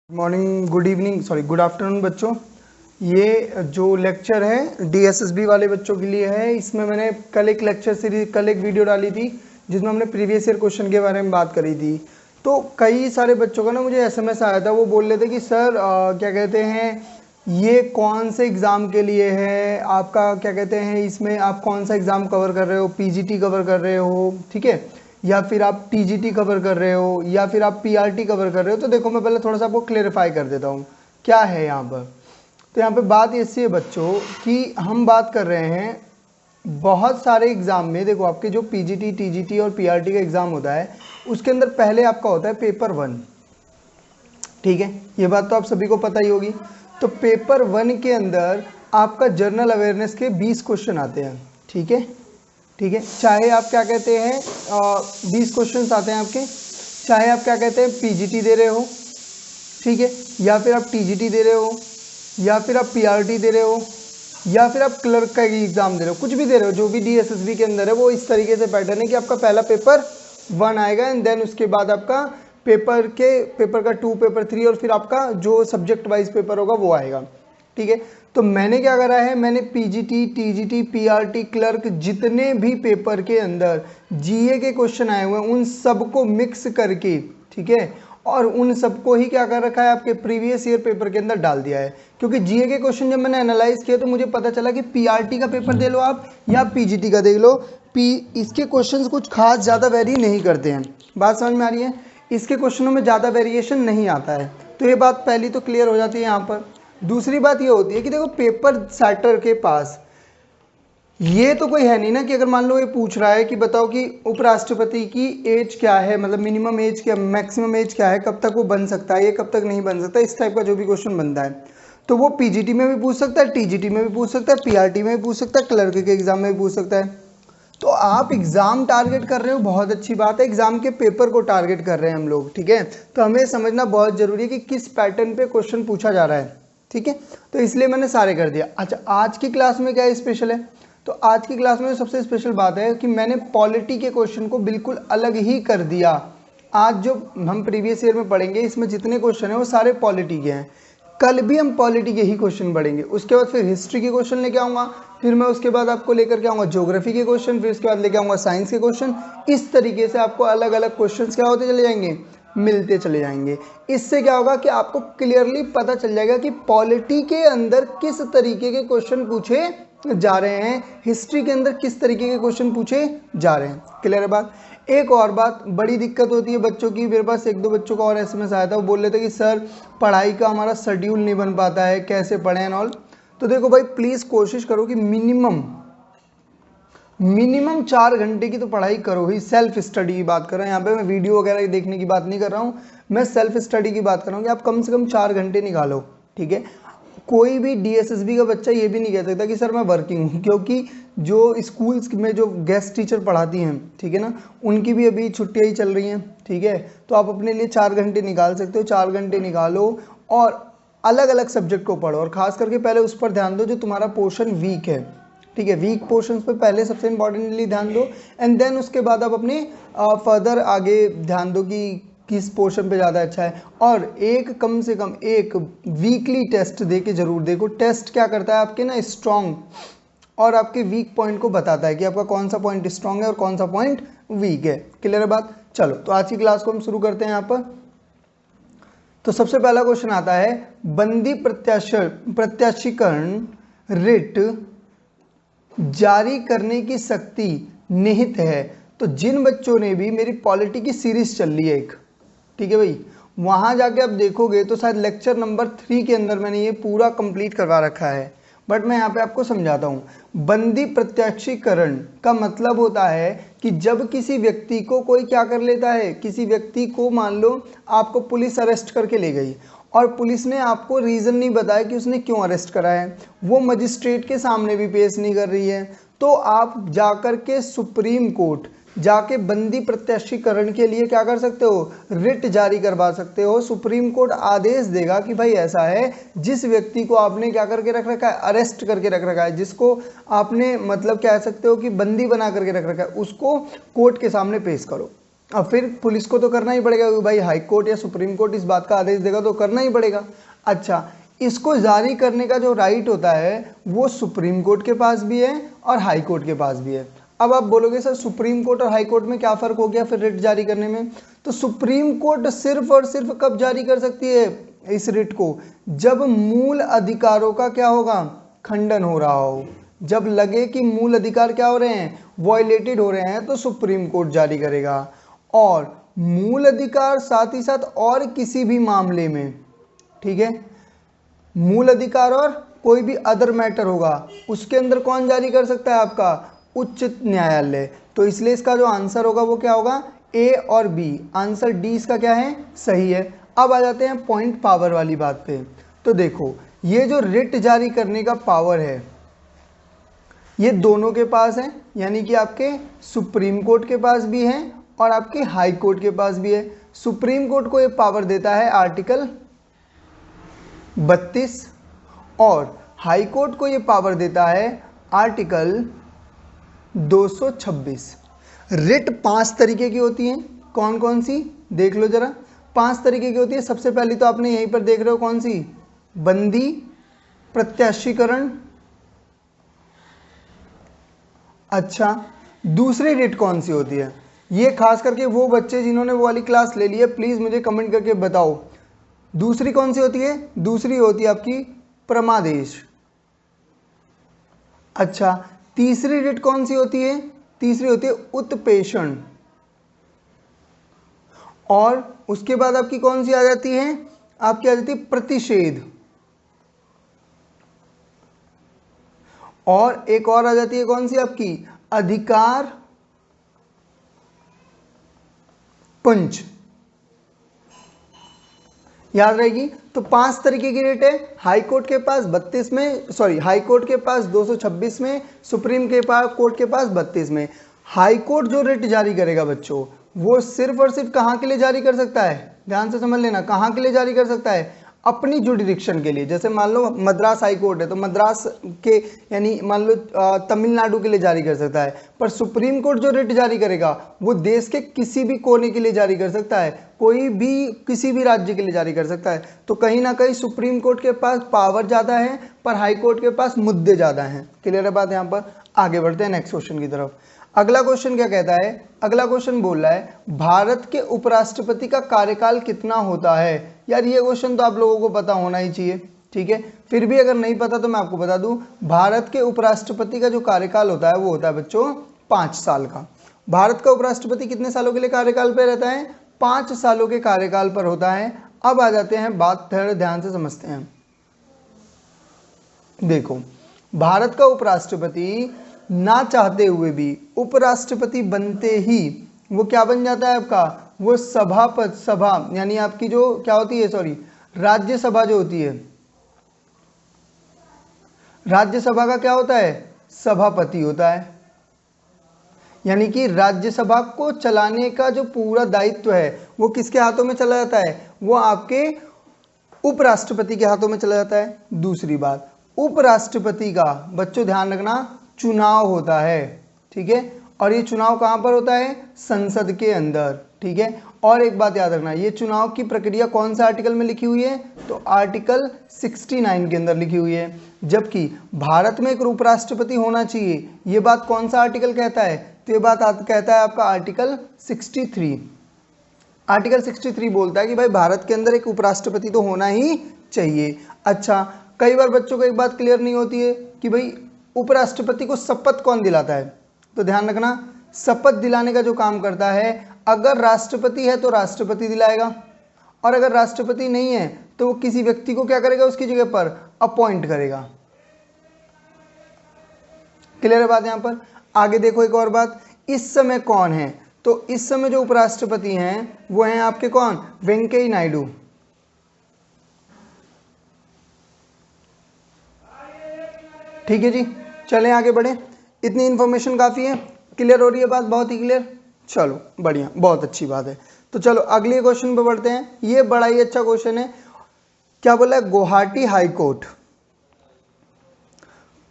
Morning, good evening, sorry good afternoon बच्चों। ये जो लेक्चर है डीएसएसबी वाले बच्चों के लिए है। इसमें मैंने कल एक लेक्चर सीरीज कल एक वीडियो डाली थी जिसमें हमने प्रीवियस ईयर क्वेश्चन के बारे में बात करी थी। तो कई सारे बच्चों का ना मुझे एसएमएस आया था, वो बोल रहे थे कि सर क्या कहते हैं ये कौन से एग्ज़ाम के लिए है, आपका क्या कहते हैं इसमें आप कौन सा एग्ज़ाम कवर कर रहे हो, पीजीटी कवर कर रहे हो, ठीक है, या फिर आप टीजीटी कवर कर रहे हो, या फिर आप पीआरटी कवर कर रहे हो। तो देखो मैं पहले थोड़ा सा आपको क्लेरिफाई कर देता हूँ क्या है यहाँ पर। तो यहाँ पे बात ऐसी है बच्चों कि हम बात कर रहे हैं बहुत सारे एग्ज़ाम में। देखो आपके जो पीजीटी, टीजीटी और पीआरटी का एग्ज़ाम होता है उसके अंदर पहले आपका होता है पेपर 1, ठीक है, ये बात तो आप सभी को पता ही होगी। तो पेपर 1 के अंदर आपका जनरल अवेयरनेस के 20 क्वेश्चन आते हैं, ठीक है, ठीक है। चाहे आप क्या कहते हैं 20 क्वेश्चन आते हैं आपके, चाहे आप क्या कहते हैं पीजीटी दे रहे हो, ठीक है, या फिर आप टीजीटी दे रहे हो, या फिर आप पीआरटी दे रहे हो, या फिर आप क्लर्क का एग्जाम दे रहे हो, कुछ भी दे रहे हो, जो भी डीएसएसबी के अंदर है वो इस तरीके से पैटर्न है कि आपका पहला पेपर 1 आएगा एंड देन उसके बाद आपका पेपर का 2, पेपर 3 और फिर आपका जो सब्जेक्ट वाइज पेपर होगा वो आएगा, ठीक है। तो मैंने क्या करा है, मैंने पीजीटी, टीजीटी, पीआरटी, क्लर्क जितने भी पेपर के अंदर जीए के क्वेश्चन आए हुए हैं उन सबको मिक्स करके, ठीक है, और उन सबको ही क्या कर रखा है आपके प्रीवियस ईयर पेपर के अंदर डाल दिया है। क्योंकि जीए के क्वेश्चन जब मैंने एनालाइज किया तो मुझे पता चला कि पीआरटी का पेपर दे लो आप या पीजीटी का देख लो, इसके क्वेश्चंस कुछ खास ज़्यादा वेरी नहीं करते हैं। बात समझ में आ रही है, इसके क्वेश्चनों में ज़्यादा वेरिएशन नहीं आता है। तो ये बात पहली तो क्लियर हो जाती है यहाँ पर। दूसरी बात ये होती है कि देखो पेपर सेटर के पास ये तो कोई है नहीं ना कि अगर मान लो ये पूछ रहा है कि बताओ कि उपराष्ट्रपति की एज क्या है, मतलब मिनिमम एज क्या, मैक्सिमम एज क्या है, कब तक वो बन सकता है, ये कब तक नहीं बन सकता, इस टाइप का जो भी क्वेश्चन बनता है तो वो पीजीटी में भी पूछ सकता है, टीजीटी में भी पूछ सकता है, पीआरटी में भी पूछ सकता है, क्लर्क के एग्जाम में भी पूछ सकता है। तो आप एग्जाम टारगेट कर रहे हो, बहुत अच्छी बात है, एग्जाम के पेपर को टारगेट कर रहे हैं हम लोग, ठीक है। तो हमें समझना बहुत जरूरी है कि किस पैटर्न पे क्वेश्चन पूछा जा रहा है, ठीक है। तो इसलिए मैंने सारे कर दिया। अच्छा, आज की क्लास में क्या स्पेशल है, तो आज की क्लास में सबसे स्पेशल बात है कि मैंने पॉलिटी के क्वेश्चन को बिल्कुल अलग ही कर दिया। आज जो हम प्रीवियस ईयर में पढ़ेंगे इसमें जितने क्वेश्चन हैं वो सारे पॉलिटी के हैं। कल भी हम पॉलिटी के ही क्वेश्चन पढ़ेंगे, उसके बाद फिर हिस्ट्री के क्वेश्चन लेके आऊँगा, फिर मैं उसके बाद आपको लेकर के आऊँगा ज्योग्राफी के क्वेश्चन, फिर उसके बाद लेके आऊँगा साइंस के क्वेश्चन। इस तरीके से आपको अलग अलग क्वेश्चंस क्या होते चले जाएंगे, मिलते चले जाएंगे। इससे क्या होगा कि आपको क्लियरली पता चल जाएगा कि पॉलिटी के अंदर किस तरीके के क्वेश्चन पूछे जा रहे हैं, हिस्ट्री के अंदर किस तरीके के क्वेश्चन पूछे जा रहे हैं। क्लियर है बात। एक और बात बड़ी दिक्कत होती है बच्चों की, मेरे पास 1-2 बच्चों का और एसएमएस आया था, वो बोल रहे थे कि सर पढ़ाई का हमारा शेड्यूल नहीं बन पाता है, कैसे पढ़ें एंड ऑल। तो देखो भाई प्लीज़ कोशिश करो कि मिनिमम 4 घंटे की तो पढ़ाई करो ही। सेल्फ स्टडी की बात कर रहे हैं यहाँ पे, मैं वीडियो वगैरह देखने की बात नहीं कर रहा हूँ, मैं सेल्फ स्टडी की बात कर रहा हूँ कि आप कम से कम 4 घंटे निकालो, ठीक है। कोई भी डीएसएसबी का बच्चा ये भी नहीं कह सकता कि सर मैं वर्किंग हूँ, क्योंकि जो स्कूल्स में जो गेस्ट टीचर पढ़ाती हैं, ठीक है ना, उनकी भी अभी छुट्टियाँ ही चल रही हैं, ठीक है। तो आप अपने लिए 4 घंटे निकाल सकते हो, 4 घंटे निकालो और अलग अलग सब्जेक्ट को पढ़ो, और खास करके पहले उस पर ध्यान दो जो तुम्हारा पोर्शन वीक है, ठीक है। वीक पोर्शंस पे पहले सबसे इंपॉर्टेंटली ध्यान दो एंड देन उसके बाद आप अपने फर्दर आगे ध्यान दो कि किस पोर्शन पे ज़्यादा अच्छा है। और एक कम से कम एक वीकली टेस्ट दे के जरूर देखो। टेस्ट क्या करता है आपके ना स्ट्रॉन्ग और आपके वीक पॉइंट को बताता है कि आपका कौन सा पॉइंट स्ट्रॉन्ग है और कौन सा पॉइंट वीक है। क्लियर है बात। चलो तो आज की क्लास को हम शुरू करते हैं यहाँ पर। तो सबसे पहला क्वेश्चन आता है, बंदी प्रत्याशीकरण रिट जारी करने की शक्ति निहित है। तो जिन बच्चों ने भी मेरी पॉलिटी की सीरीज चल रही है एक, ठीक है भाई, वहां जाके आप देखोगे तो शायद लेक्चर नंबर 3 के अंदर मैंने ये पूरा कंप्लीट करवा रखा है, बट मैं यहाँ पे आपको समझाता हूँ। बंदी प्रत्याशीकरण का मतलब होता है कि जब किसी व्यक्ति को कोई क्या कर लेता है, किसी व्यक्ति को मान लो आपको पुलिस अरेस्ट करके ले गई और पुलिस ने आपको रीज़न नहीं बताया कि उसने क्यों अरेस्ट करा है, वो मजिस्ट्रेट के सामने भी पेश नहीं कर रही है, तो आप जाकर के सुप्रीम कोर्ट जाके बंदी प्रत्याशीकरण के लिए क्या कर सकते हो, रिट जारी करवा सकते हो। सुप्रीम कोर्ट आदेश देगा कि भाई ऐसा है, जिस व्यक्ति को आपने क्या करके रख रखा है, अरेस्ट करके रख रखा है, जिसको आपने मतलब कह सकते हो कि बंदी बना करके रख रखा है, उसको कोर्ट के सामने पेश करो। अब फिर पुलिस को तो करना ही पड़ेगा, क्योंकि भाई हाई कोर्ट या सुप्रीम कोर्ट इस बात का आदेश देगा तो करना ही पड़ेगा। अच्छा, इसको जारी करने का जो राइट होता है वो सुप्रीम कोर्ट के पास भी है और हाई कोर्ट के पास भी है। अब आप बोलोगे सर सुप्रीम कोर्ट और हाई कोर्ट में क्या फ़र्क हो गया फिर रिट जारी करने में? तो सुप्रीम कोर्ट सिर्फ और सिर्फ कब जारी कर सकती है इस रिट को? जब मूल अधिकारों का क्या होगा, खंडन हो रहा हो। जब लगे कि मूल अधिकार क्या हो रहे हैं, वॉयलेटेड हो रहे हैं, तो सुप्रीम कोर्ट जारी करेगा। और मूल अधिकार साथ ही साथ और किसी भी मामले में, ठीक है, मूल अधिकार और कोई भी अदर मैटर होगा उसके अंदर कौन जारी कर सकता है? आपका उच्च न्यायालय। तो इसलिए इसका जो आंसर होगा वो क्या होगा, ए और बी। आंसर डी इसका क्या है, सही है। अब आ जाते हैं पॉइंट पावर वाली बात पे। तो देखो, ये जो रिट जारी करने का पावर है ये दोनों के पास है, यानी कि आपके सुप्रीम कोर्ट के पास भी है और आपके हाई कोर्ट के पास भी है। सुप्रीम कोर्ट को ये पावर देता है आर्टिकल 32 और हाई कोर्ट को ये पावर देता है आर्टिकल 226। रिट 5 तरीके की होती हैं। कौन कौन सी देख लो जरा। 5 तरीके की होती है। सबसे पहली तो आपने यहीं पर देख रहे हो कौन सी, बंदी प्रत्याशीकरण। अच्छा, दूसरी रिट कौन सी होती है? ये खास करके वो बच्चे जिन्होंने वो वाली क्लास ले ली है प्लीज़ मुझे कमेंट करके बताओ, दूसरी कौन सी होती है? दूसरी होती है आपकी परमादेश। अच्छा, तीसरी रिट कौन सी होती है? तीसरी होती है उत्प्रेषण। और उसके बाद आपकी कौन सी आ जाती है? आपकी आ जाती है प्रतिषेध। और एक और आ जाती है कौन सी आपकी, अधिकार पंच। याद रहेगी। तो 5 तरीके की रिट है। हाई कोर्ट के पास 32 में, सॉरी, हाई कोर्ट के पास 226 में, सुप्रीम के पास कोर्ट के पास 32 में। हाई कोर्ट जो रिट जारी करेगा बच्चों, वो सिर्फ और सिर्फ कहाँ के लिए जारी कर सकता है? ध्यान से समझ लेना, कहाँ के लिए जारी कर सकता है? अपनी जुडिडिक्शन के लिए। जैसे मान लो मद्रास हाई कोर्ट है तो मद्रास के, यानी मान लो तमिलनाडु के लिए जारी कर सकता है। पर सुप्रीम कोर्ट जो रिट जारी करेगा वो देश के किसी भी कोने के लिए जारी कर सकता है, कोई भी किसी भी राज्य के लिए जारी कर सकता है। तो कहीं ना कहीं सुप्रीम कोर्ट के पास पावर ज़्यादा है पर हाई कोर्ट के पास मुद्दे ज़्यादा हैं। क्लियर है बात? यहाँ पर आगे बढ़ते हैं नेक्स्ट क्वेश्चन की तरफ। अगला क्वेश्चन क्या कहता है? अगला क्वेश्चन बोल रहा है भारत के उपराष्ट्रपति का कार्यकाल कितना होता है। यार ये क्वेश्चन तो आप लोगों को पता होना ही चाहिए, ठीक है। फिर भी अगर नहीं पता तो मैं आपको बता दूं, भारत के उपराष्ट्रपति का जो कार्यकाल होता है वो होता है बच्चों 5 साल का। भारत का उपराष्ट्रपति कितने सालों के लिए कार्यकाल पर रहता है? 5 सालों के कार्यकाल पर होता है। अब आ जाते हैं बात, थोड़ा ध्यान से समझते हैं। देखो, भारत का उपराष्ट्रपति ना चाहते हुए भी उपराष्ट्रपति बनते ही वो क्या बन जाता है आपका, वो सभा यानी आपकी जो क्या होती है, सॉरी, राज्यसभा जो होती है, राज्यसभा का क्या होता है? सभापति होता है। यानी कि राज्यसभा को चलाने का जो पूरा दायित्व है वो किसके हाथों में चला जाता है? वो आपके उपराष्ट्रपति के हाथों में चला जाता है। दूसरी बात, उपराष्ट्रपति का बच्चों ध्यान रखना चुनाव होता है, ठीक है। और ये चुनाव कहाँ पर होता है? संसद के अंदर, ठीक है। और एक बात याद रखना, ये चुनाव की प्रक्रिया कौन से आर्टिकल में लिखी हुई है? तो आर्टिकल 69 के अंदर लिखी हुई है। जबकि भारत में एक उपराष्ट्रपति होना चाहिए, ये बात कौन सा आर्टिकल कहता है? तो ये बात कहता है आपका आर्टिकल 63। आर्टिकल 63 बोलता है कि भाई भारत के अंदर एक उपराष्ट्रपति तो होना ही चाहिए। अच्छा, कई बार बच्चों को एक बात क्लियर नहीं होती है कि भाई उपराष्ट्रपति को शपथ कौन दिलाता है? तो ध्यान रखना, शपथ दिलाने का जो काम करता है, अगर राष्ट्रपति है तो राष्ट्रपति दिलाएगा, और अगर राष्ट्रपति नहीं है तो वो किसी व्यक्ति को क्या करेगा, उसकी जगह पर अपॉइंट करेगा। क्लियर है बात? यहां पर आगे देखो एक और बात, इस समय कौन है? तो इस समय जो उपराष्ट्रपति हैं वो हैं आपके कौन? वेंकैया नायडू। ठीक है जी, चलें आगे बढ़े। इतनी इन्फॉर्मेशन काफ़ी है। क्लियर हो रही है बात? बहुत ही क्लियर। चलो बढ़िया, बहुत अच्छी बात है। तो चलो अगले क्वेश्चन पे बढ़ते हैं। ये बड़ा ही अच्छा क्वेश्चन है। क्या बोला है? गुवाहाटी हाई कोर्ट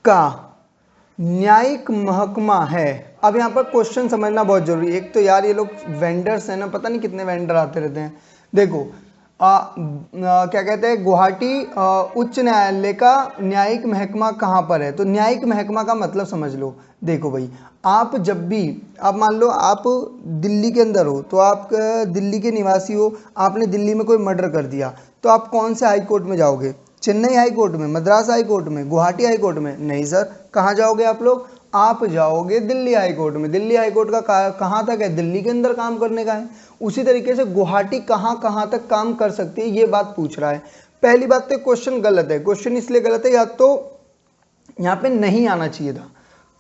का न्यायिक महकमा है। अब यहाँ पर क्वेश्चन समझना बहुत जरूरी है। एक तो यार ये लोग वेंडर्स हैं ना, पता नहीं कितने वेंडर आते रहते हैं। देखो क्या कहते हैं, गुवाहाटी उच्च न्यायालय का न्यायिक महकमा कहाँ पर है? तो न्यायिक महकमा का मतलब समझ लो। देखो भाई, आप जब भी, आप मान लो आप दिल्ली के अंदर हो, तो आप दिल्ली के निवासी हो, आपने दिल्ली में कोई मर्डर कर दिया, तो आप कौन से हाई कोर्ट में जाओगे? चेन्नई हाई कोर्ट में, मद्रास हाई कोर्ट में, गुवाहाटी हाई कोर्ट में? नहीं सर, कहाँ जाओगे आप लोग? आप जाओगे दिल्ली हाई कोर्ट में। दिल्ली हाई कोर्ट का कहाँ तक है? दिल्ली के अंदर काम करने का है। उसी तरीके से गुवाहाटी कहाँ तक काम कर सकती है, ये बात पूछ रहा है। पहली बात तो क्वेश्चन गलत है। क्वेश्चन इसलिए गलत है, या तो यहाँ पे नहीं आना चाहिए था,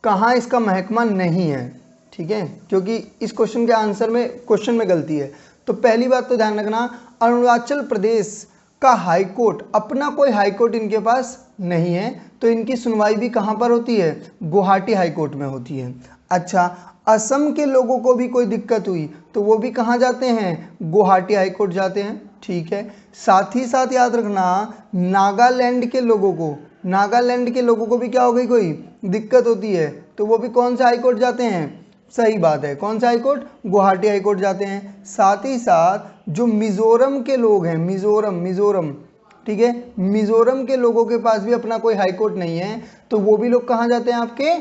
कहाँ इसका महकमा नहीं है, ठीक है, क्योंकि इस क्वेश्चन के आंसर में, क्वेश्चन में गलती है। तो पहली बात तो ध्यान रखना, अरुणाचल प्रदेश का हाईकोर्ट, अपना कोई हाईकोर्ट इनके पास नहीं है, तो इनकी सुनवाई भी कहाँ पर होती है? गुवाहाटी हाईकोर्ट में होती है। अच्छा, असम के लोगों को भी कोई दिक्कत हुई तो वो भी कहाँ जाते हैं? गुवाहाटी हाईकोर्ट जाते हैं, ठीक है। साथ ही साथ याद रखना, नागालैंड के लोगों को भी क्या हो गई, कोई दिक्कत होती है, तो वो भी कौन से हाईकोर्ट जाते हैं? सही बात है, कौन सा हाईकोर्ट? गुवाहाटी हाईकोर्ट जाते हैं। साथ ही साथ जो मिजोरम के लोग हैं, मिजोरम, ठीक है, मिजोरम के लोगों के पास भी अपना कोई हाईकोर्ट नहीं है, तो वो भी लोग कहाँ जाते हैं? आपके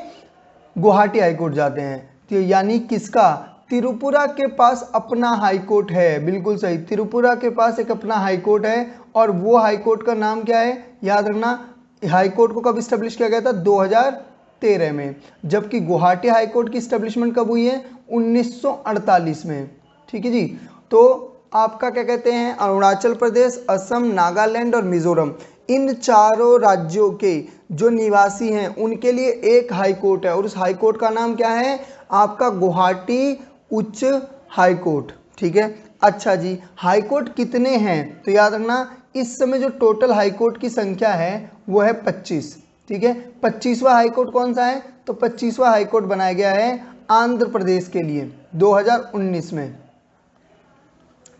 गुवाहाटी हाईकोर्ट जाते हैं। तो यानी किसका? त्रिपुरा के पास अपना हाईकोर्ट है, बिल्कुल सही, त्रिपुरा के पास एक अपना हाईकोर्ट है, और वो हाईकोर्ट का नाम क्या है? याद रखना, हाईकोर्ट को कब स्टेब्लिश किया गया था? 2013 में। जबकि गुवाहाटी हाईकोर्ट की स्टेब्लिशमेंट कब हुई है? 1948 में, ठीक है जी। तो आपका क्या कहते हैं, अरुणाचल प्रदेश, असम, नागालैंड और मिजोरम, इन चारों राज्यों के जो निवासी हैं उनके लिए एक हाई कोर्ट है, और उस हाई कोर्ट का नाम क्या है? आपका गुवाहाटी उच्च हाई कोर्ट, ठीक है। अच्छा जी, हाई कोर्ट कितने हैं? तो याद रखना, इस समय जो टोटल हाई कोर्ट की संख्या है वो है 25, ठीक है। 25वां हाई कोर्ट कौन सा है? तो 25वां हाई कोर्ट बनाया गया है आंध्र प्रदेश के लिए 2019 में,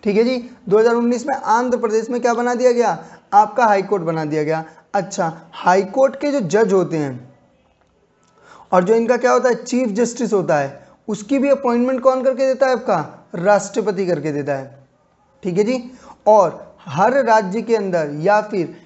ठीक है जी। 2019 में आंध्र प्रदेश में क्या बना दिया गया? आपका हाई कोर्ट बना दिया गया। अच्छा, हाई कोर्ट के जो जज होते हैं और जो इनका क्या होता है, चीफ जस्टिस होता है, उसकी भी अपॉइंटमेंट कौन करके देता है? आपका राष्ट्रपति करके देता है, ठीक है जी। और हर राज्य के अंदर या फिर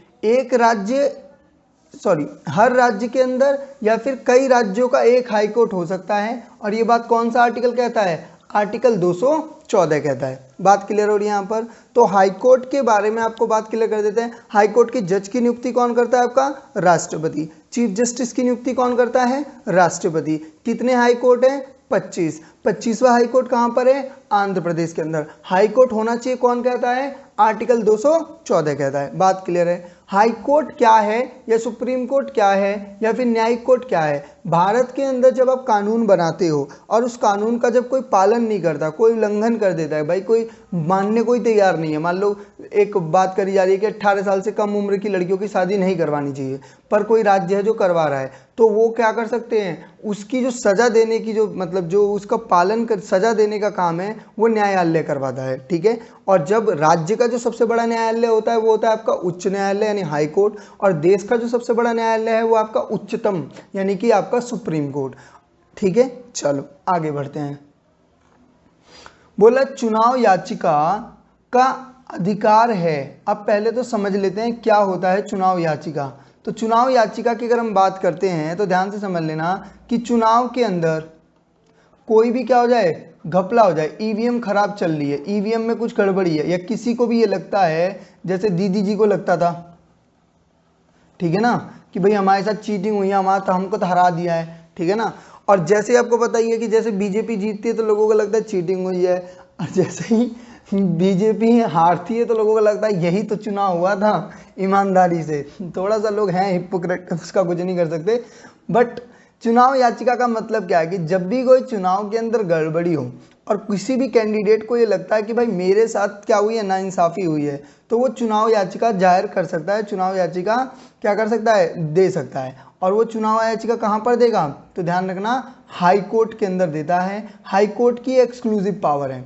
हर राज्य के अंदर या फिर कई राज्यों का एक हाई कोर्ट हो सकता है, और ये बात कौन सा आर्टिकल कहता है? आर्टिकल 214 कहता है। बात क्लियर हो रही है यहाँ पर? तो हाई कोर्ट के बारे में आपको बात क्लियर कर देते हैं। हाई कोर्ट के जज की नियुक्ति कौन करता है? आपका राष्ट्रपति। चीफ जस्टिस की नियुक्ति कौन करता है? राष्ट्रपति। कितने हाई कोर्ट हैं? 25। 25वां हाई कोर्ट कहाँ पर है? आंध्र प्रदेश के अंदर। हाई कोर्ट होना चाहिए कौन कहता है? आर्टिकल 214 कहता है। बात क्लियर है? हाई कोर्ट क्या है, या सुप्रीम कोर्ट क्या है, या फिर न्यायिक कोर्ट क्या है? भारत के अंदर जब आप कानून बनाते हो और उस कानून का जब कोई पालन नहीं करता, कोई उल्लंघन कर देता है, भाई कोई मानने कोई तैयार नहीं है, मान लो एक बात करी जा रही है कि 18 साल से कम उम्र की लड़कियों की शादी नहीं करवानी चाहिए, पर कोई राज्य है जो करवा रहा है, तो वो क्या कर सकते हैं? उसकी जो सजा देने की, जो मतलब जो उसका पालन कर सजा देने का काम है, वो न्यायालय करवाता है, ठीक है। और जब राज्य का जो सबसे बड़ा न्यायालय होता है वो होता है आपका उच्च न्यायालय यानी हाई कोर्ट, और देश का जो सबसे बड़ा न्यायालय है वो आपका उच्चतम यानी कि आपका सुप्रीम कोर्ट, ठीक है। चलो आगे बढ़ते हैं। बोला चुनाव याचिका का अधिकार है। अब पहले तो समझ लेते हैं क्या होता है चुनाव याचिका। तो चुनाव याचिका की अगर हम बात करते हैं तो ध्यान से समझ लेना कि चुनाव के अंदर कोई भी क्या हो जाए, घपला हो जाए, ईवीएम खराब चल रही है, ईवीएम में कुछ गड़बड़ी है, या किसी को भी ये लगता है, जैसे दीदी जी को लगता था, ठीक है ना, कि भाई हमारे साथ चीटिंग हुई है, हमको तो हरा दिया है, ठीक है ना। और जैसे आपको पता ही है कि जैसे बीजेपी जीतती है तो लोगों को लगता है चीटिंग हुई है, और जैसे ही बीजेपी हारती है तो लोगों को लगता है यही तो चुनाव हुआ था ईमानदारी से। थोड़ा सा लोग हैं हिपोक्रेट, उसका कुछ नहीं कर सकते। बट चुनाव याचिका का मतलब क्या है कि जब भी कोई चुनाव के अंदर गड़बड़ी हो और किसी भी कैंडिडेट को ये लगता है कि भाई मेरे साथ क्या हुई है, नाइंसाफ़ी हुई है, तो वो चुनाव याचिका जाहिर कर सकता है, चुनाव याचिका क्या कर सकता है, दे सकता है। और वो चुनाव याचिका कहाँ पर देगा, तो ध्यान रखना हाई कोर्ट के अंदर देता है। हाई कोर्ट की एक्सक्लूसिव पावर है,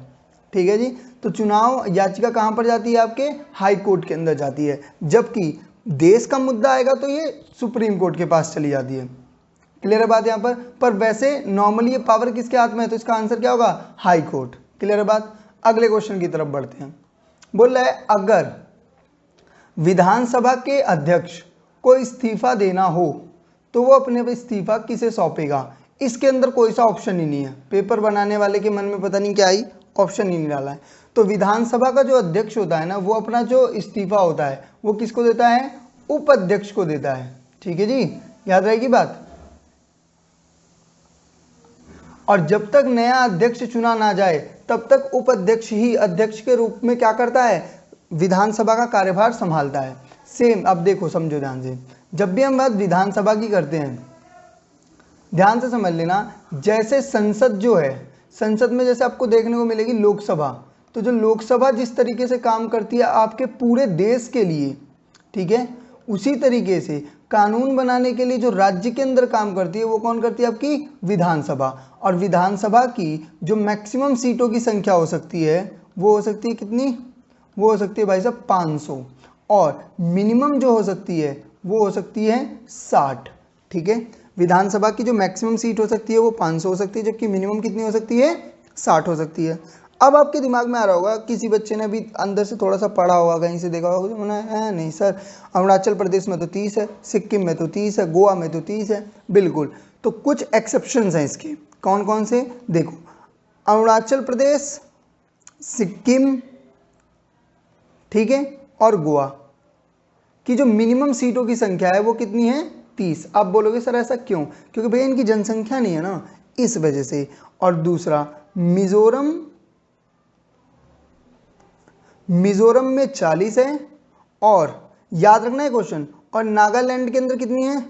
ठीक है जी। तो चुनाव याचिका कहाँ पर जाती है, आपके हाई कोर्ट के अंदर जाती है। जबकि देश का मुद्दा आएगा तो ये सुप्रीम कोर्ट के पास चली जाती है, क्लियर है बात यहाँ पर वैसे नॉर्मली ये पावर किसके हाथ में है, तो इसका आंसर क्या होगा, हाई कोर्ट। क्लियर है बात। अगले क्वेश्चन की तरफ बढ़ते हैं। बोल रहा है अगर विधानसभा के अध्यक्ष को इस्तीफा देना हो तो वो अपने इस्तीफा किसे सौंपेगा। इसके अंदर कोई सा ऑप्शन ही नहीं है, पेपर बनाने वाले के मन में पता नहीं क्या आई, ऑप्शन ही नहीं डाला है। तो विधानसभा का जो अध्यक्ष होता है ना, वो अपना जो इस्तीफा होता है वो किसको देता है, उपाध्यक्ष को देता है। ठीक है जी, याद रहेगी बात। और जब तक नया अध्यक्ष चुना ना जाए तब तक उपाध्यक्ष ही अध्यक्ष के रूप में क्या करता है, विधानसभा का कार्यभार संभालता है। सेम, अब देखो समझो ध्यान से, जब भी हम बात विधानसभा की करते हैं ध्यान से समझ लेना, जैसे संसद जो है, संसद में जैसे आपको देखने को मिलेगी लोकसभा, तो जो लोकसभा जिस तरीके से काम करती है आपके पूरे देश के लिए, ठीक है, उसी तरीके से कानून बनाने के लिए जो राज्य के अंदर काम करती है वो कौन करती है, आपकी विधानसभा। और विधानसभा की जो मैक्सिमम सीटों की संख्या हो सकती है वो हो सकती है कितनी, वो हो सकती है भाई साहब 500, और मिनिमम जो हो सकती है वो हो सकती है 60। ठीक है, विधानसभा की जो मैक्सिमम सीट हो सकती है वो 500 हो सकती है, जबकि मिनिमम कितनी हो सकती है, 60 हो सकती है। अब आपके दिमाग में आ रहा होगा, किसी बच्चे ने भी अंदर से थोड़ा सा पढ़ा होगा, कहीं से देखा होगा, नहीं सर अरुणाचल प्रदेश में तो 30 है, सिक्किम में तो 30 है, गोवा में तो 30 है। बिल्कुल, तो कुछ एक्सेप्शंस हैं इसके। कौन कौन से, देखो अरुणाचल प्रदेश, सिक्किम, ठीक है, और गोवा की जो मिनिमम सीटों की संख्या है वो कितनी है, 30। आप बोलोगे सर ऐसा क्यों, क्योंकि भैया इनकी जनसंख्या नहीं है ना, इस वजह से। और दूसरा मिजोरम में 40 है, और याद रखना है क्वेश्चन, और नागालैंड के अंदर कितनी है,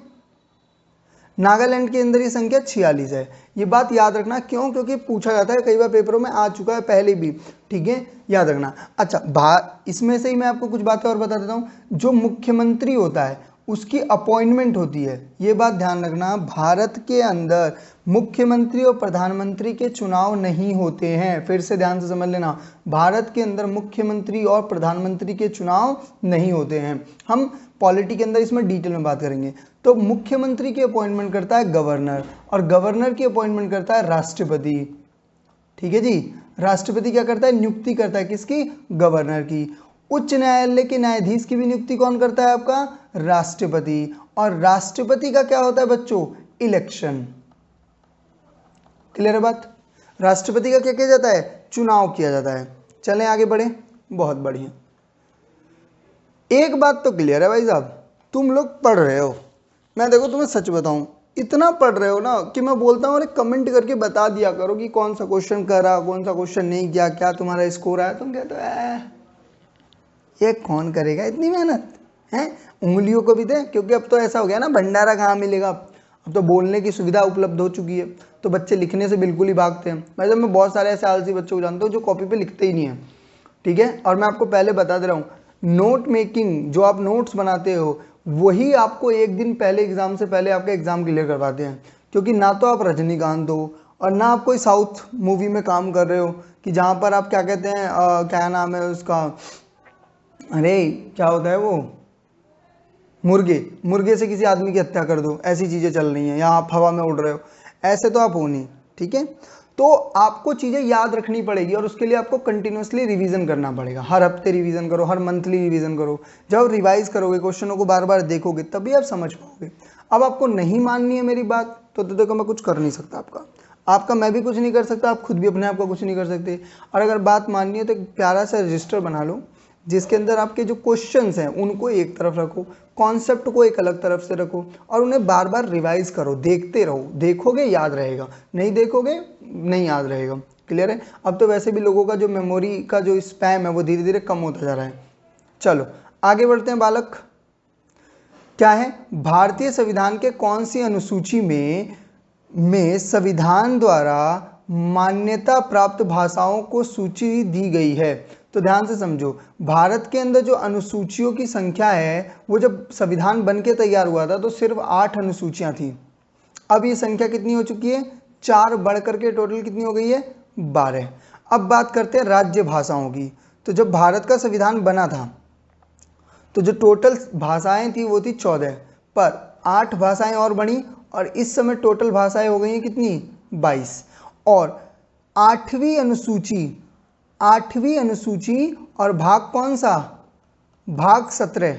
नागालैंड के अंदर ये संख्या 46 है। ये बात याद रखना, क्यों, क्योंकि पूछा जाता है कई बार पेपरों में, आ चुका है पहले भी। ठीक है, याद रखना। अच्छा, इसमें से ही मैं आपको कुछ बातें और बता देता हूँ। जो मुख्यमंत्री होता है उसकी अपॉइंटमेंट होती है, ये बात ध्यान रखना, भारत के अंदर मुख्यमंत्री और प्रधानमंत्री के चुनाव नहीं होते हैं। फिर से ध्यान से समझ लेना, भारत के अंदर मुख्यमंत्री और प्रधानमंत्री के चुनाव नहीं होते हैं। हम पॉलिटी के अंदर इसमें डिटेल में बात करेंगे। तो मुख्यमंत्री की अपॉइंटमेंट करता है गवर्नर, और गवर्नर की अपॉइंटमेंट करता है राष्ट्रपति। ठीक है जी, राष्ट्रपति क्या करता है, नियुक्ति करता है किसकी, गवर्नर की। उच्च न्यायालय के न्यायाधीश की भी नियुक्ति कौन करता है, आपका राष्ट्रपति। और राष्ट्रपति का क्या होता है बच्चों, इलेक्शन। क्लियर है बात। राष्ट्रपति का क्या किया जाता है, चुनाव किया जाता है। चलें आगे बढ़े, बहुत बढ़िया। एक बात तो क्लियर है भाई साहब, तुम लोग पढ़ रहे हो, मैं देखो तुम्हें सच बताऊं, इतना पढ़ रहे हो ना कि मैं बोलता हूँ अरे कमेंट करके बता दिया करो कि कौन सा क्वेश्चन करा, कौन सा क्वेश्चन नहीं किया, क्या तुम्हारा स्कोर आया। तुम कहते हो ये कौन करेगा इतनी मेहनत है, उंगलियों को भी दे, क्योंकि अब तो ऐसा हो गया ना, भंडारा कहाँ मिलेगा, अब तो बोलने की सुविधा उपलब्ध हो चुकी है, तो बच्चे लिखने से बिल्कुल ही भागते हैं। मतलब मैं बहुत सारे ऐसे आलसी बच्चों को जानता हूँ जो कॉपी पे लिखते ही नहीं है। ठीक है, और मैं आपको पहले बता दे रहा हूँ, नोट मेकिंग, जो आप नोट्स बनाते हो वही आपको एक दिन पहले, एग्जाम से पहले आपका एग्जाम क्लियर करवाते हैं। क्योंकि ना तो आप रजनीकांत हो और ना आप कोई साउथ मूवी में काम कर रहे हो कि जहाँ पर आप क्या कहते हैं, क्या नाम है उसका, अरे क्या होता है वो, मुर्गे से किसी आदमी की हत्या कर दो, ऐसी चीज़ें चल रही हैं, या आप हवा में उड़ रहे हो, ऐसे तो आप हो नहीं। ठीक है, तो आपको चीज़ें याद रखनी पड़ेगी, और उसके लिए आपको कंटिन्यूसली रिवीजन करना पड़ेगा। हर हफ्ते रिवीजन करो, हर मंथली रिवीजन करो। जब रिवाइज करोगे, क्वेश्चनों को बार बार देखोगे, तभी आप समझ पाओगे। अब आपको नहीं माननी है मेरी बात तो देखो मैं कुछ कर नहीं सकता, आपका मैं भी कुछ नहीं कर सकता, आप खुद भी अपने आप का कुछ नहीं कर सकते। और अगर बात माननी है तो एक प्यारा सा रजिस्टर बना लो, जिसके अंदर आपके जो क्वेश्चंस हैं उनको एक तरफ रखो, कॉन्सेप्ट को एक अलग तरफ से रखो, और उन्हें बार बार रिवाइज करो, देखते रहो। देखोगे याद रहेगा, नहीं देखोगे नहीं याद रहेगा। क्लियर है। अब तो वैसे भी लोगों का जो मेमोरी का जो स्पैम है वो धीरे धीरे कम होता जा रहा है। चलो आगे बढ़ते हैं बालक। क्या है, भारतीय संविधान के कौन सी अनुसूची में संविधान द्वारा मान्यता प्राप्त भाषाओं को सूची दी गई है। तो ध्यान से समझो, भारत के अंदर जो अनुसूचियों की संख्या है, वो जब संविधान बन के तैयार हुआ था तो सिर्फ 8 अनुसूचियां थी। अब ये संख्या कितनी हो चुकी है, 4 बढ़ करके टोटल कितनी हो गई है, 12। अब बात करते हैं राज्य भाषाओं की। तो जब भारत का संविधान बना था तो जो टोटल भाषाएं थी वो थी 14, पर 8 भाषाएं और बनी, और इस समय टोटल भाषाएं हो गई हैं कितनी 22। और आठवीं अनुसूची और भाग कौन सा, भाग 17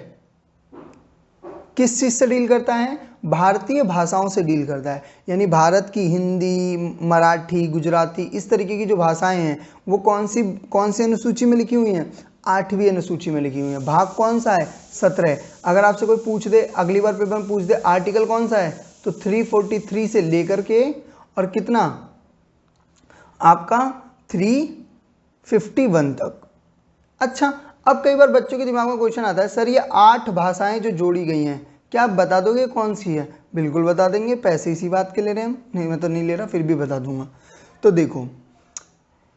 किस चीज़ से डील करता है, भारतीय भाषाओं से डील करता है। यानी भारत की हिंदी, मराठी, गुजराती, इस तरीके की जो भाषाएं हैं वो कौन सी अनुसूची में लिखी हुई हैं, 8वीं अनुसूची में लिखी हुई हैं। भाग कौन सा है, 17। अगर आपसे कोई पूछ दे, अगली बार पेपर में पूछ दे आर्टिकल कौन सा है, तो 343 से लेकर के और कितना आपका 351 तक। अच्छा, अब कई बार बच्चों के दिमाग में क्वेश्चन आता है, सर ये 8 भाषाएं जो जोड़ी गई हैं, क्या आप बता दोगे कौन सी है? बिल्कुल बता देंगे, पैसे इसी बात के ले रहे हैं हम, नहीं मैं तो नहीं ले रहा, फिर भी बता दूंगा। तो देखो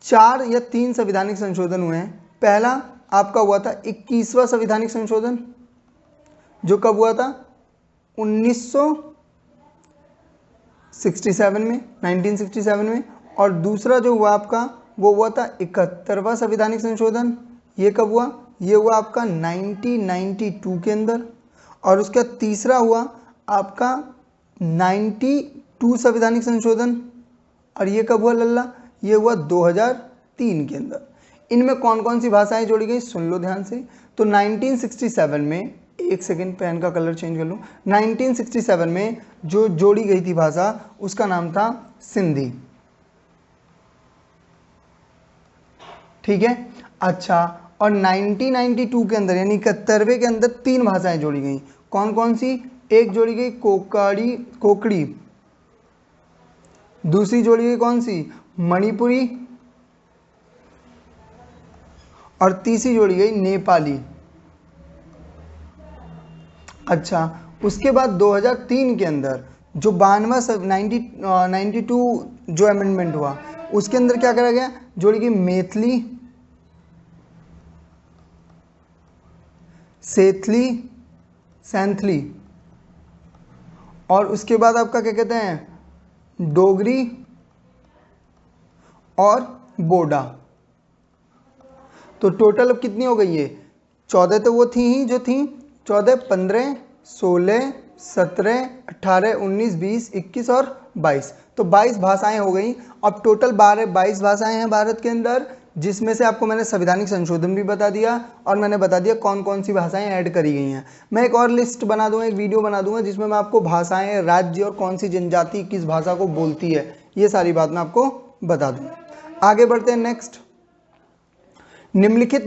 4 या 3 संवैधानिक संशोधन हुए हैं। पहला आपका हुआ था 21वां संवैधानिक संशोधन, जो कब हुआ था, 1967 में, 1967 में। और दूसरा जो हुआ आपका वो हुआ था 71वां संवैधानिक संशोधन, ये कब हुआ, ये हुआ आपका 1992 के अंदर। और उसका तीसरा हुआ आपका 92 संवैधानिक संशोधन, और ये कब हुआ लल्ला, ये हुआ 2003 के अंदर। इनमें कौन कौन सी भाषाएं जोड़ी गई, सुन लो ध्यान से। तो 1967 में, एक सेकेंड पेन का कलर चेंज कर लूँ, 1967 में जो जोड़ी गई थी भाषा उसका नाम था सिंधी, ठीक है। अच्छा, और 1992 के अंदर यानी 71वें के अंदर 3 भाषाएं जोड़ी गई। कौन कौन सी, एक जोड़ी गई कोकड़ी, दूसरी जोड़ी गई कौन सी, मणिपुरी, और तीसरी जोड़ी गई नेपाली। अच्छा, उसके बाद 2003 के अंदर जो 92 जो अमेंडमेंट हुआ उसके अंदर क्या करा गया, जोड़ी गई मैथिली, सैंथली, और उसके बाद आपका क्या कहते हैं, डोगरी और बोडा। तो टोटल अब कितनी हो गई है, 14 तो वो थी ही जो थी, 14, 15, 16, 17, 18, 19, 20, 21 और 22, तो 22 भाषाएं हो गई। अब टोटल 22 भाषाएं हैं भारत के अंदर, जिसमें से आपको मैंने संवैधानिक संशोधन भी बता दिया और मैंने बता दिया कौन कौन सी भाषाएं ऐड करी गई हैं। मैं एक और लिस्ट बना दूंगा, एक वीडियो बना दूंगा जिसमें मैं आपको भाषाएं, राज्य और कौन सी जनजाति किस भाषा को बोलती है, ये सारी बात मैं आपको बता दूंगा। आगे बढ़ते हैं नेक्स्ट। निम्नलिखित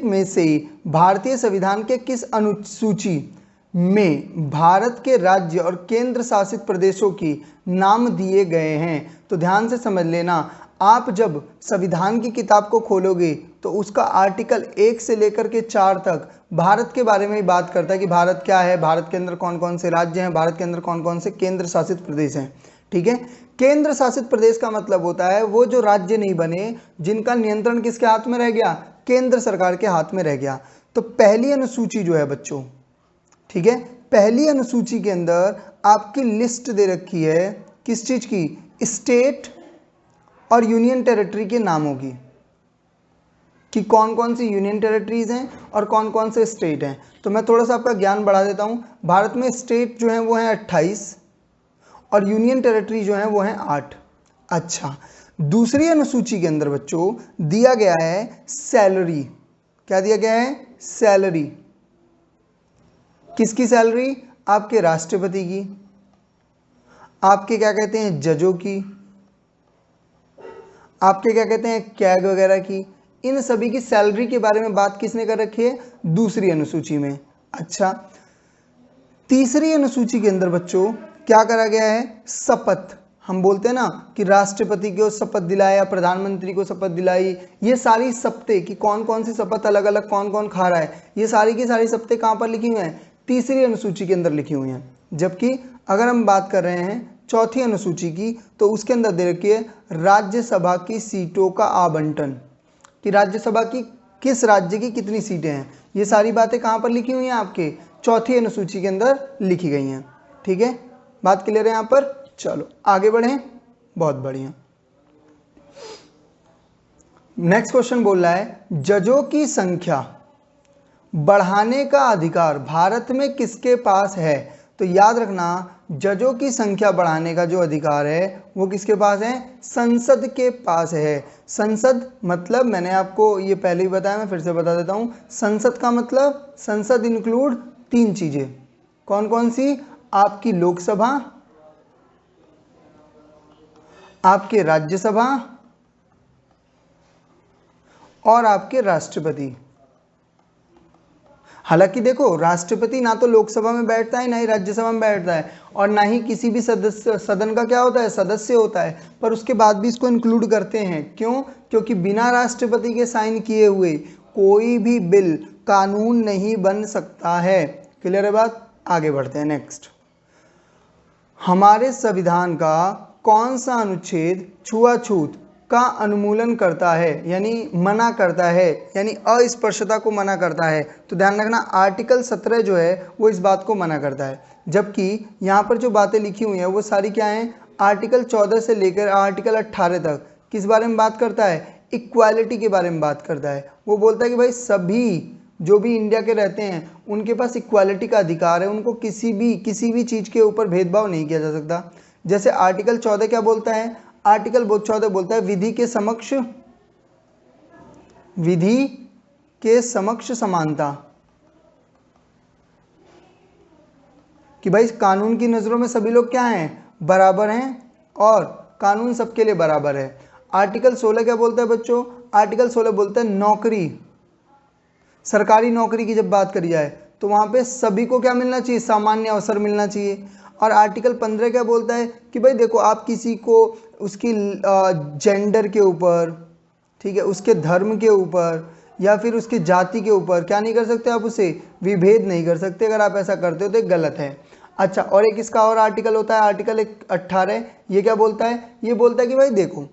में से भारतीय संविधान के किस अनुसूची में भारत के राज्य और केंद्र शासित प्रदेशों की नाम दिए गए हैं? तो ध्यान से समझ लेना, आप जब संविधान की किताब को खोलोगे तो उसका आर्टिकल 1 से लेकर के 4 तक भारत के बारे में ही बात करता है कि भारत क्या है, भारत के अंदर कौन कौन से राज्य हैं, भारत के अंदर कौन कौन से केंद्र शासित प्रदेश हैं, ठीक है। केंद्र शासित प्रदेश का मतलब होता है वो जो राज्य नहीं बने, जिनका नियंत्रण किसके हाथ में रह गया, केंद्र सरकार के हाथ में रह गया। तो पहली अनुसूची जो है बच्चों, ठीक है, पहली अनुसूची के अंदर आपकी लिस्ट दे रखी है किस चीज की, स्टेट और यूनियन टेरिटरी के नामों की, कि कौन कौन सी यूनियन टेरिटरीज हैं और कौन कौन से स्टेट हैं। तो मैं थोड़ा सा आपका ज्ञान बढ़ा देता हूं। भारत में स्टेट जो हैं वो हैं 28 और यूनियन टेरिटरी जो हैं वो हैं 8। अच्छा, दूसरी अनुसूची के अंदर बच्चों दिया गया है सैलरी। क्या दिया गया है, सैलरी। किसकी सैलरी, आपके राष्ट्रपति की, आपके क्या कहते हैं जजों की, आपके क्या कहते हैं कैग वगैरह की, इन सभी की सैलरी के बारे में बात किसने कर रखी है, दूसरी अनुसूची में। अच्छा, तीसरी अनुसूची के अंदर बच्चों क्या करा गया है, शपथ। हम बोलते हैं ना कि राष्ट्रपति को शपथ दिलाया, प्रधानमंत्री को शपथ दिलाई, ये सारी शपथें कि कौन कौन सी शपथ अलग अलग कौन कौन खा रहा है, ये सारी की सारी शपथें कहाँ पर लिखी हुई हैं, तीसरी अनुसूची के अंदर लिखी हुई हैं। जबकि अगर हम बात कर रहे हैं चौथी अनुसूची की, तो उसके अंदर दे रखी है राज्यसभा की सीटों का आवंटन, कि राज्यसभा की किस राज्य की कितनी सीटें हैं। ये सारी बातें कहाँ पर लिखी हुई हैं, आपके चौथी अनुसूची के अंदर लिखी गई हैं, ठीक है। बात क्लियर है यहाँ पर, चलो आगे बढ़ें, बहुत बढ़िया। नेक्स्ट क्वेश्चन बोल रहा है, जजों की संख्या बढ़ाने का अधिकार भारत में किसके पास है? तो याद रखना जजों की संख्या बढ़ाने का जो अधिकार है वो किसके पास है? संसद के पास है। संसद मतलब मैंने आपको ये पहले ही बताया, मैं फिर से बता देता हूँ। संसद का मतलब, संसद इंक्लूड 3 चीजें। कौन कौन सी? आपकी लोकसभा, आपके राज्यसभा और आपके राष्ट्रपति। हालांकि देखो, राष्ट्रपति ना तो लोकसभा में बैठता है, ना ही राज्यसभा में बैठता है, और ना ही किसी भी सदन का क्या होता है? सदस्य होता है, पर उसके बाद भी इसको इंक्लूड करते हैं। क्यों? क्योंकि बिना राष्ट्रपति के साइन किए हुए कोई भी बिल कानून नहीं बन सकता है। क्लियर है बात? आगे बढ़ते हैं। नेक्स्ट, हमारे संविधान का कौन सा अनुच्छेद छुआछूत का अनुमूलन करता है, यानी मना करता है, यानी अस्पृश्यता को मना करता है? तो ध्यान रखना, आर्टिकल 17 जो है वो इस बात को मना करता है। जबकि यहाँ पर जो बातें लिखी हुई हैं वो सारी क्या हैं? आर्टिकल 14 से लेकर आर्टिकल 18 तक किस बारे में बात करता है? इक्वालिटी के बारे में बात करता है। वो बोलता है कि भाई सभी जो भी इंडिया के रहते हैं उनके पास इक्वालिटी का अधिकार है, उनको किसी भी चीज़ के ऊपर भेदभाव नहीं किया जा सकता। जैसे आर्टिकल 14 क्या बोलता है? आर्टिकल 14 बोलता है विधि के समक्ष समानता, कि भाई कानून की नज़रों में सभी लोग क्या हैं? बराबर हैं, और कानून सबके लिए बराबर है। आर्टिकल 16 क्या बोलता है बच्चों? आर्टिकल 16 बोलता है नौकरी, सरकारी नौकरी की जब बात करी जाए तो वहाँ पे सभी को क्या मिलना चाहिए? सामान्य अवसर मिलना चाहिए। और आर्टिकल 15 क्या बोलता है कि भाई देखो, आप किसी को उसकी जेंडर के ऊपर, ठीक है, उसके धर्म के ऊपर या फिर उसकी जाति के ऊपर क्या नहीं कर सकते? आप उसे विभेद नहीं कर सकते। अगर आप ऐसा करते हो तो ये गलत है। अच्छा, और एक इसका और आर्टिकल होता है, आर्टिकल 18। ये क्या बोलता है? ये बोलता है कि भाई देखो,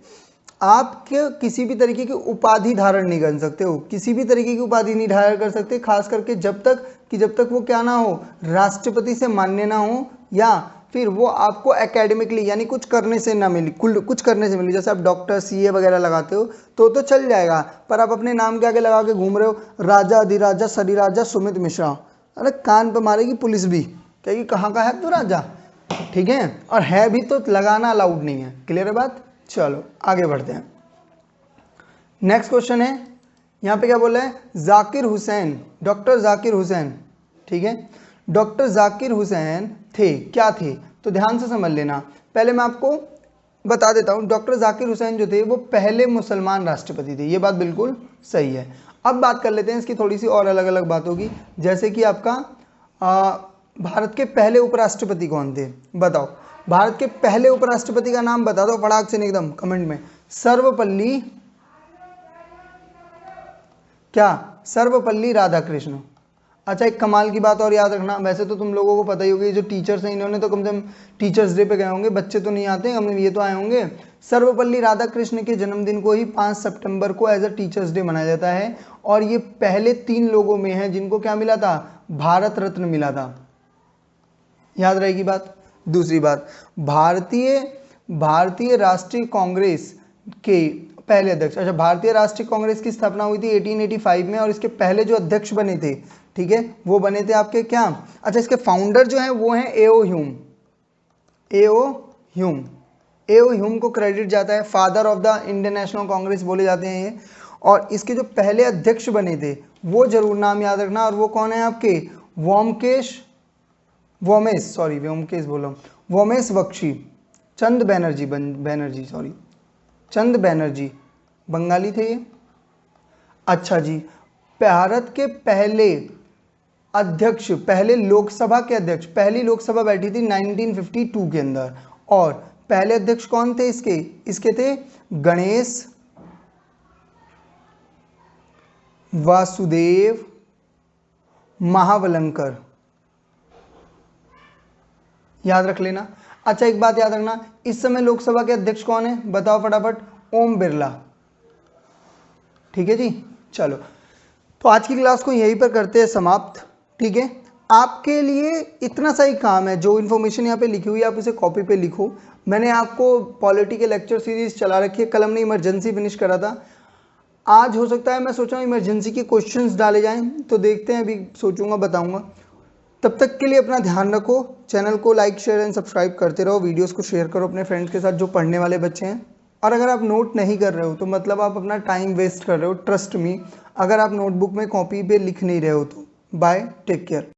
आप किसी भी तरीके की उपाधि धारण नहीं कर सकते हो, किसी भी तरीके की उपाधि नहीं धारण कर सकते, खास करके जब तक वो क्या ना हो? राष्ट्रपति से मान्य ना हो, या फिर वो आपको एकेडमिकली यानी कुछ करने से ना मिली, कुछ करने से मिली। जैसे आप डॉक्टर, सीए वगैरह लगाते हो तो चल जाएगा, पर आप अपने नाम के आगे लगा के घूम रहे हो राजा अधिराजा सरिराजा सुमित मिश्रा, अरे कान पे मारेगी पुलिस भी, कहेगी कहाँ का है तू राजा, ठीक है, और है भी तो लगाना अलाउड नहीं है। क्लियर है बात? चलो आगे बढ़ते हैं। नेक्स्ट क्वेश्चन है, यहाँ पे क्या बोला है? जाकिर हुसैन, डॉक्टर जाकिर हुसैन, ठीक है, डॉक्टर जाकिर हुसैन थे, क्या थे? तो ध्यान से समझ लेना। पहले मैं आपको बता देता हूँ, डॉक्टर जाकिर हुसैन जो थे वो पहले मुसलमान राष्ट्रपति थे, ये बात बिल्कुल सही है। अब बात कर लेते हैं इसकी थोड़ी सी और अलग अलग बातों की, जैसे कि आपका भारत के पहले उपराष्ट्रपति कौन थे? बताओ, भारत के पहले उपराष्ट्रपति का नाम बता दो फटाक से एकदम कमेंट में। सर्वपल्ली क्या? सर्वपल्ली राधाकृष्ण। अच्छा, एक कमाल की बात और याद रखना, वैसे तो तुम लोगों को पता ही होगी, जो टीचर्स हैं इन्होंने तो कम से कम टीचर्स डे पे गए होंगे, बच्चे तो नहीं आते, हम ये तो आए होंगे। सर्वपल्ली राधाकृष्ण के जन्मदिन को ही 5 सितंबर को एज अ टीचर्स डे मनाया जाता है, और ये पहले 3 लोगों में हैं जिनको क्या मिला था? भारत रत्न मिला था। याद रहेगी बात। दूसरी बात, भारतीय राष्ट्रीय कांग्रेस के पहले अध्यक्ष, अच्छा, भारतीय राष्ट्रीय कांग्रेस की स्थापना हुई थी 1885 में, और इसके पहले जो अध्यक्ष बने थे, ठीक है, वो बने थे आपके क्या? अच्छा, इसके फाउंडर जो हैं वो हैं एओ ह्यूम को क्रेडिट जाता है, father of the Indian national Congress बोले जाते हैं ये। और इसके जो पहले अध्यक्ष बने थे वो जरूर नाम याद रखना, और वो कौन है आपके? वोमेश बख्शी, चंद बैनर्जी, बंगाली थे ये। अच्छा जी, भारत के पहले अध्यक्ष, पहले लोकसभा के अध्यक्ष, पहली लोकसभा बैठी थी 1952 के अंदर, और पहले अध्यक्ष कौन थे इसके थे गणेश वासुदेव महावलंकर, याद रख लेना। अच्छा, एक बात याद रखना, इस समय लोकसभा के अध्यक्ष कौन है? बताओ फटाफट। ओम बिरला, ठीक है जी। चलो, तो आज की क्लास को यहीं पर करते हैं समाप्त, ठीक है। आपके लिए इतना सा ही काम है, जो इन्फॉर्मेशन यहाँ पे लिखी हुई है आप उसे कॉपी पे लिखो। मैंने आपको पॉलिटी के लेक्चर सीरीज चला रखी है, कल हमने इमरजेंसी फिनिश करा था, आज हो सकता है मैं सोच रहा हूँ इमरजेंसी के क्वेश्चंस डाले जाएं, तो देखते हैं, अभी सोचूंगा बताऊंगा। तब तक के लिए अपना ध्यान रखो, चैनल को लाइक शेयर एंड सब्सक्राइब करते रहो, वीडियोस को शेयर करो अपने फ्रेंड्स के साथ जो पढ़ने वाले बच्चे हैं। और अगर आप नोट नहीं कर रहे हो तो मतलब आप अपना टाइम वेस्ट कर रहे हो, ट्रस्ट मी, अगर आप नोटबुक में कॉपी पे लिख नहीं रहे हो तो। Bye, take care.